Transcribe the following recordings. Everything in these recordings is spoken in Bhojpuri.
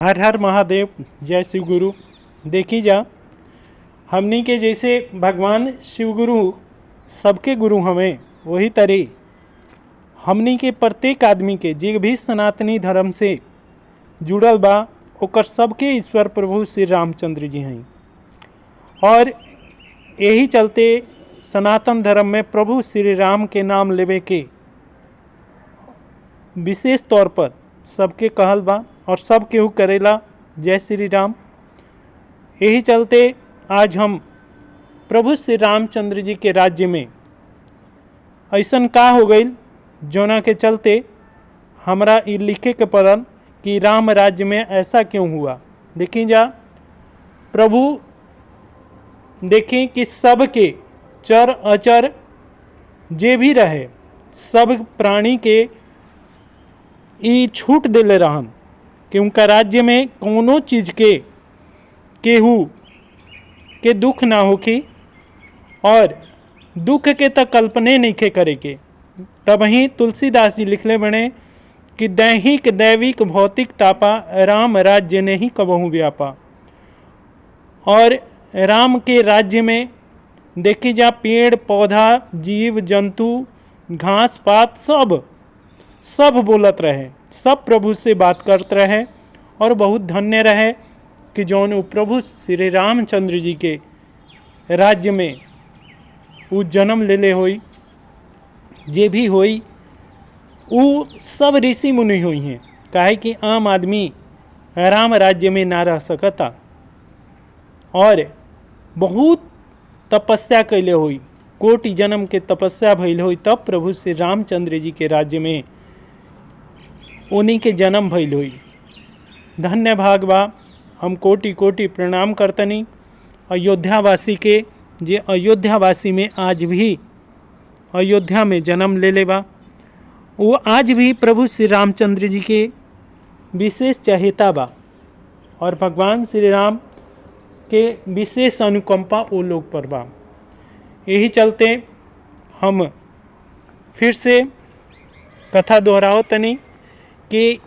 हर हर महादेव। जय शिव गुरु। देखी जा, हमनी के जैसे भगवान शिव गुरु सबके गुरु हमें, वही तरह हमनी के प्रत्येक आदमी के जे भी सनातनी धर्म से जुड़ल बा ओकर सबके ईश्वर प्रभु श्री रामचंद्र जी हैं। और यही चलते सनातन धर्म में प्रभु श्री राम के नाम लेवे के विशेष तौर पर सबके कहल बा और सब केहू करेला। जय श्री राम। यही चलते आज हम प्रभु श्री रामचंद्र जी के राज्य में ऐसन का हो गई जोना के चलते हमरा ये लिखे के पड़ल कि राम राज्य में ऐसा क्यों हुआ। देखी जा, प्रभु देखें कि सबके चर अचर जे भी रहे सब प्राणी के ई छूट दिले रहन कि उनका राज्य में कोनो चीज़ के केहू के दुख ना होखी और दुख के तक कल्पने नहीं खे करे के। तब ही तुलसीदास जी लिखले बने कि दैहिक दैविक भौतिक तापा राम राज्य ने ही कबहू व्यापा। और राम के राज्य में देखी जा पेड़ पौधा जीव जंतु घास पात सब बोलत रहे, सब प्रभु से बात करते रहे। और बहुत धन्य रहे कि जौन प्रभु श्री रामचंद्र जी के राज्य में वो जन्म लेले होई, जे भी होई वो सब ऋषि मुनि हुई हैं। काहे कि आम आदमी राम राज्य में ना रह सकता और बहुत तपस्या कैले हुई, कोटि जन्म के तपस्या भइल हुई, तब प्रभु श्री रामचंद्र जी के राज्य में उन्हीं के जन्म भइल हुई। धन्य भाग बा। हम कोटि कोटि प्रणाम करतनी अयोध्यावासी के, जे अयोध्यावासी में आज भी अयोध्या में जन्म ले ले बा। वो आज भी प्रभु श्री रामचंद्र जी के विशेष चहेता बा और भगवान श्री राम के विशेष अनुकंपा वो लोग पर बा। यही चलते हम फिर से कथा दोहराओ तनी कि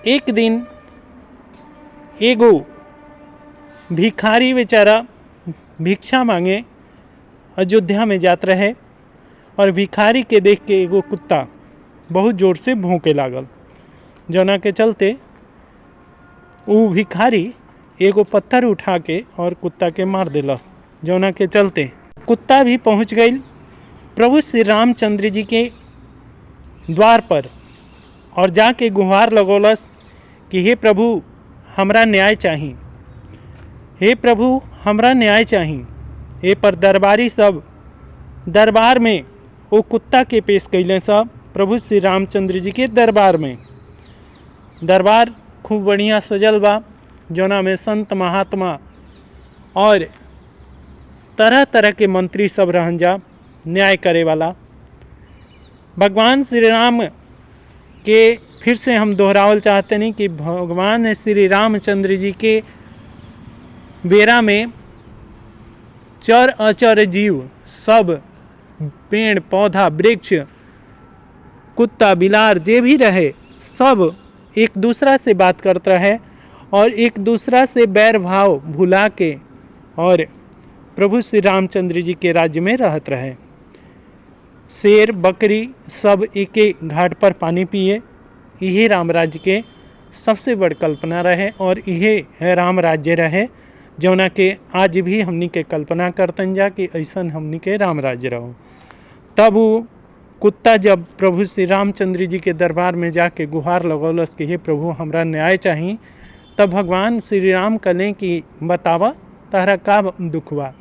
एक दिन एगो भिखारी बेचारा भिक्षा मांगे अयोध्या में जात रहे और भिखारी के देख के एगो कुत्ता बहुत ज़ोर से भौंके लागल, जना के चलते वो भिखारी एगो पत्थर उठा के और कुत्ता के मार दिलस। जना के चलते कुत्ता भी पहुंच गई प्रभु श्री रामचंद्र जी के द्वार पर और जाके गुहार लगौलस कि हे प्रभु हमरा न्याय चाही, हे प्रभु हमरा न्याय चाही। ए पर दरबारी सब दरबार में वो कुत्ता के पेश कैले सब प्रभु श्री रामचंद्र जी के दरबार में। दरबार खूब बढ़िया सजल बा, जोना में संत महात्मा और तरह तरह के मंत्री सब रहन जा न्याय करे वाला। भगवान श्री राम के फिर से हम दोहरावल चाहते नहीं कि भगवान श्री रामचंद्र जी के बेरा में चर अचर जीव सब पेड़ पौधा वृक्ष कुत्ता बिलार जे भी रहे सब एक दूसरा से बात करते रहे और एक दूसरा से बैर भाव भुला के और प्रभु श्री रामचंद्र जी के राज्य में रहत रहे। शेर बकरी सब एक एक घाट पर पानी पिए। यही राम राज्य के सबसे बड़ कल्पना रहे और यही राम राज्य रहे जौना के आज भी हमनी के कल्पना करतन जा कि ऐसन हमनी के राम राज्य रहो। तब वो कुत्ता जब प्रभु श्री रामचंद्र जी के दरबार में जाके गुहार लगौलस कि हे प्रभु हमरा न्याय चाही, तब भगवान श्री राम कहलें कि बतावा तहरा का दुख बा।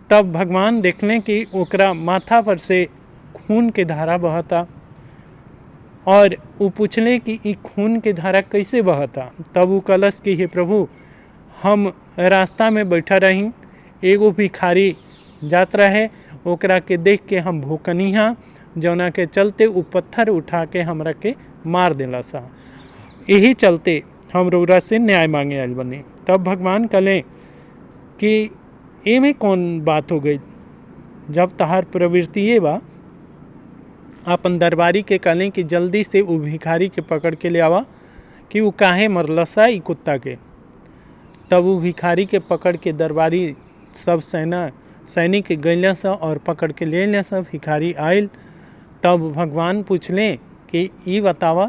तब भगवान देखलें कि ओकरा माथा पर से खून के धारा बहता और वो पूछलें कि ई खून के धारा कैसे बहता। तब वो कलश कि हे प्रभु हम रास्ता में बैठा रही, एगो भिखारी जात रहे, ओकरा के देख के हम भूकनी हाँ, जौना के चलते वो पत्थर उठा के हमरा के मार दिला सा। यही चलते हम रउरा से न्याय मांगे आयल बने। तब भगवान कहलें कि एमे कौन बात हो गई, जब तहार प्रवृत्ति ये बा अपन दरबारी के कहलें कि जल्दी से वो भिखारी के पकड़ के ले आवा कि वो काहे मरलसा ई कुत्ता के। तब वो भिखारी के पकड़ के दरबारी सब सैनिक गइले सा और पकड़ के ले ले सा। भिखारी आयल तब भगवान पूछले कि ई बतावा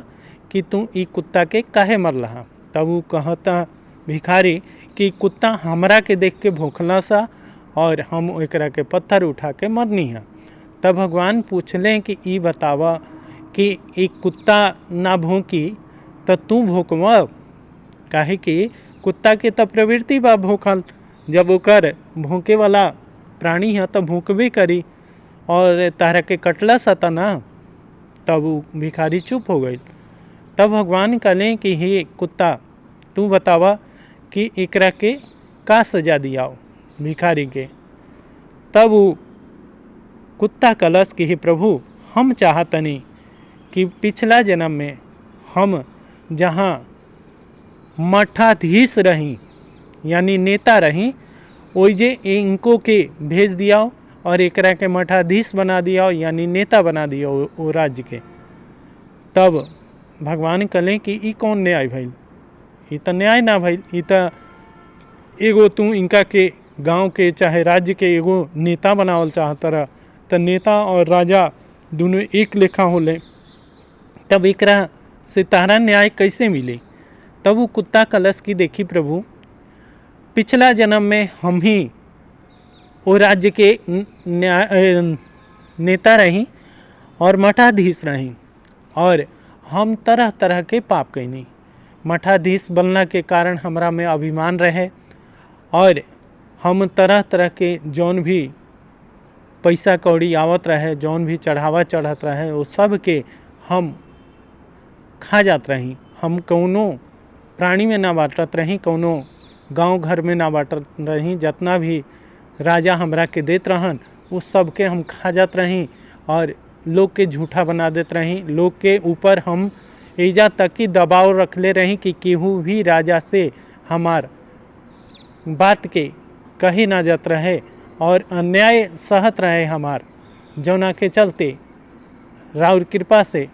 कि तू ई कुत्ता के काहे मरला। तब वो कहता भिखारी कि कुत्ता हमरा के देख के भौंकला सा और हम एकरा के पत्थर उठा के मरनी है। तब भगवान पूछले कि ई बतावा कि ई कुत्ता ना भौंकी तो तू भौंकवा, काहे कि कुत्ता के तो प्रवृत्ति बा भौंकल, जब ओकर भौंके वाला प्राणी है तो भौंकबे करी और तारा के कटला सता ना। तब वो भिखारी चुप हो गई। तब भगवान कहले कि हे कुत्ता तू बतावा कि एकरा के का सजा दियाओ भिखारी के। तब वो कुत्ता कलश कि हे प्रभु हम चाहतनी कि पिछला जन्म में हम जहाँ मठाधीश रही यानी नेता रही ओइजे इनको के भेज दियाओ और एकरा के मठाधीश बना दियाओ यानी नेता बना दिया वो राज्य के। तब भगवान कहले कि ई कौन न्याय भइल, ई तो न्याय ना भइल, ई तो एगो तू इनका के गांव के चाहे राज्य के एगो नेता बनावल चाहत रह, तो नेता और राजा दोनों एक लेखा होले, तब एकरा से तारा न्याय कैसे मिले। तब वो कुत्ता कलश की देखी प्रभु पिछला जन्म में हम ही वो राज्य के नेता रही और मठाधीश रही और हम तरह तरह के पाप कैनी। मठाधीश बनला के कारण हमरा में अभिमान रहे और हम तरह तरह के जौन भी पैसा कौड़ी आवत रहे, जौन भी चढ़ावा चढ़त रहे, वो सब के हम खा जात रही। हम कौनो प्राणी में ना बांटत रही, कौनो गांव घर में ना बांटत रही। जितना भी राजा हमरा के देत रहन उस सब के हम खा जात रही और लोग के झूठा बना देत रही। लोग के ऊपर हम एजा तक की दबाव रखले रही कि केहू भी राजा से हमार बात के कही ना जात रहे और अन्याय सहत रहे हमार, जौना के चलते राउर कृपा से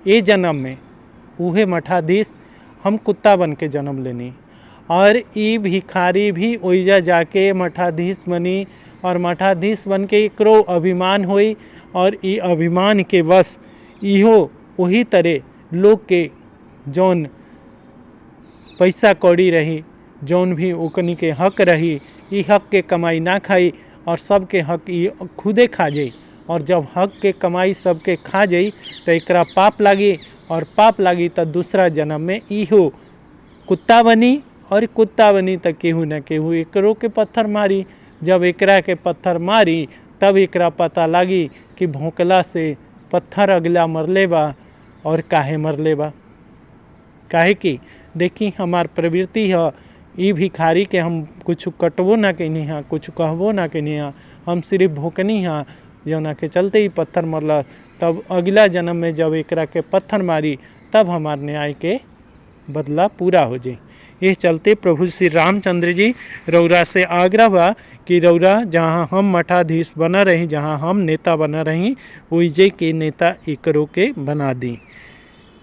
ये जन्म में उहे मठाधीश हम कुत्ता बन के जन्म लेनी और ई भिखारी भी ओइजा जाके मठाधीश बनी और मठाधीश बन के एकरो अभिमान होई और ई अभिमान के बस इहो वही तरह लोग के जौन पैसा कौड़ी रही, जौन भी ओकनी के हक रही, ई हक के कमाई ना खाई और सबके हक ई खुदे खा जाई। और जब हक के कमाई सबके खा जाई तो एकरा पाप लागी और पाप लागी तो दूसरा जन्म में इहो कुत्ता बनी और कुत्ता बनी तो केहू न केहू एकरो के पत्थर मारी। जब एकरा के पत्थर मारी तब एकरा पता लागी कि भौंकला से पत्थर अगला मरले बा और काहे मरले बा। काहे कि देखी हमार प्रवृत्ति है ई भिखारी के हम कुछ कटबो ना कैनी हाँ, कुछ कहबो ना कैनी हाँ, हम सिर्फ भौंकनी हाँ, जौना के चलते ही पत्थर मरला। तब अगला जन्म में जब एकरा के पत्थर मारी तब हमार न्याय के बदला पूरा हो जाए। ये चलते प्रभु श्री रामचंद्र जी रौरा से आग्रह बा कि रौरा जहाँ हम मठाधीश बना रही, जहाँ हम नेता बना रही, ओइजे के नेता एकरो के बना दी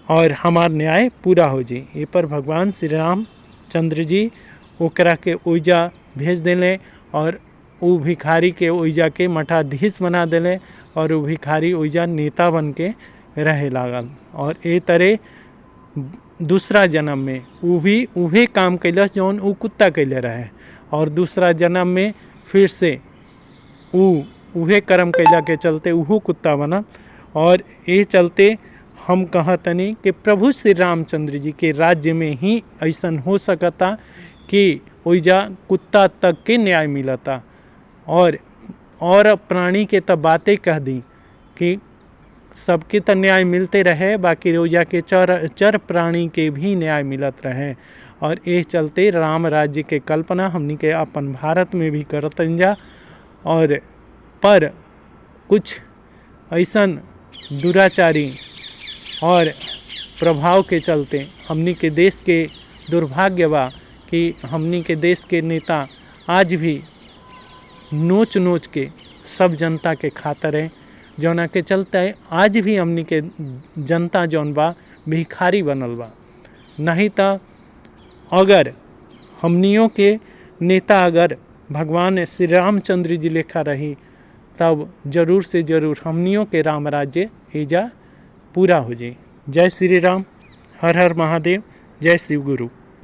और हमार न्याय पूरा हो जाए। ये पर भगवान श्री रामचंद्र जी ओकरा के ओइजा भेज देले और वो भिखारी के ओइजा के मठाधीश बना देले और वो भिखारी ओइजा नेता बन के रहे लागल। और ए तरह दूसरा जन्म में वो भी उहे काम कैलस जौन वो कुत्ता कैले रहे और दूसरा जन्म में फिर से उहे कर्म कैला के चलते उहो कुत्ता बनल। और ये चलते हम कहतनी कि प्रभु श्री रामचंद्र जी के राज्य में ही ऐसन हो सकता कि ओइजा कुत्ता तक के न्याय मिलता और प्राणी के तो बातें कह दी कि सबके तो न्याय मिलते रहे, बाकी रोजा के चर प्राणी के भी न्याय मिलत रहे। और ये चलते राम राज्य के कल्पना हमनी के अपन भारत में भी करतन जा। और पर कुछ ऐसन दुराचारी और प्रभाव के चलते हमनी के देश के दुर्भाग्य बा कि हमनी के देश के नेता आज भी नोच नोच के सब जनता के खातर है, जौना के चलते आज भी हमनी के जनता जौन बा भिखारी बनल बा। नहीं तो अगर हमनियों के नेता अगर भगवान श्री रामचंद्र जी लेखा रही तब जरूर से जरूर हमनियों के राम राज्य एजा पूरा हो जाए। जय श्री राम, हर हर महादेव, जय शिव गुरु।